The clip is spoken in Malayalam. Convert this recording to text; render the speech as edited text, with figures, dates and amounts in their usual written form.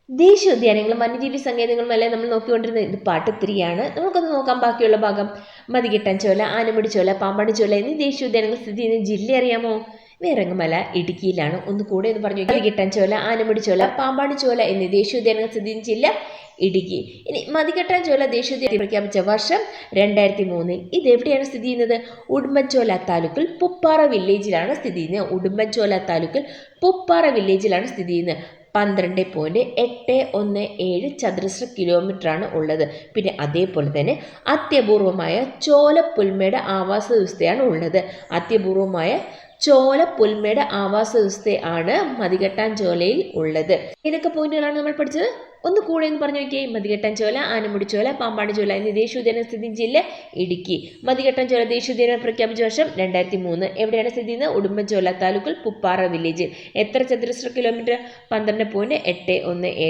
ദേശീയോദ്യാനങ്ങളും വന്യജീവി സങ്കേതങ്ങളും എല്ലാം നമ്മൾ നോക്കിക്കൊണ്ടിരുന്നത്. ഇത് പാർട്ട് 3 ആണ്. നമുക്കൊന്ന് നോക്കാം ബാക്കിയുള്ള ഭാഗം. മതികെട്ടാൻ ചോല, ആനമുടി ചോല, പാമ്പാടി ചോല എന്നീ ദേശീയോദ്യാനങ്ങൾ സ്ഥിതി ചെയ്യുന്ന ജില്ല അറിയാമോ? വേറെങ്ങുമല്ല, ഇടുക്കിയിലാണ്. ഒന്ന് കൂടെ എന്ന് പറഞ്ഞു. മതികെട്ടാൻ ചോല, ആനമുടി ചോല, പാമ്പാടി ചോല എന്നീ ദേശീയോദ്യാനങ്ങൾ സ്ഥിതി ചെയ്യുന്ന ജില്ല ഇടുക്കി. ഇനി മതികെട്ടാൻ ചോല ദേശീയോദ്യാനം പ്രഖ്യാപിച്ച വർഷം 2003. ഇത് എവിടെയാണ് സ്ഥിതി ചെയ്യുന്നത്? ഉടുമ്പൻചോല താലൂക്കിൽ പുപ്പാറ വില്ലേജിലാണ് സ്ഥിതി ചെയ്യുന്നത്. ഉടുമ്പൻചോല താലൂക്കിൽ പുപ്പാറ വില്ലേജിലാണ് സ്ഥിതി ചെയ്യുന്നത്. 12.817 ചതുരശ്ര കിലോമീറ്റർ ആണ് ഉള്ളത്. പിന്നെ അതേപോലെ തന്നെ അത്യപൂർവമായ ചോലപ്പുൽമേട് ആവാസ വ്യവസ്ഥയാണ് ഉള്ളത്. അത്യപൂർവമായ ചോലപ്പുൽമേട് ആവാസ വ്യവസ്ഥയാണ് മതികെട്ടാൻ ചോലയിൽ ഉള്ളത്. ഏതൊക്കെ പോയിന്റുകളാണ് നമ്മൾ പഠിച്ചത്? ഒന്ന് കൂടെ എന്ന് പറഞ്ഞു നോക്കിയേ. മതികെട്ടാൻ ചോല, ആനമുടി ചോല, പാമ്പാടി ചോല എന്നീ ദേശീയോദ്യാന സ്ഥിതി ജില്ല ഇടുക്കി. മതികെട്ടാൻ ചോല ദേശീയോദ്യാനം പ്രഖ്യാപിച്ച വർഷം 2003. എവിടെയാണ് സ്ഥിതി ചെയ്യുന്നത്? ഉടുമ്പൻചോല താലൂക്കിൽ പുപ്പാറ വില്ലേജിൽ. എത്ര ചതുരശ്ര കിലോമീറ്റർ? 12.817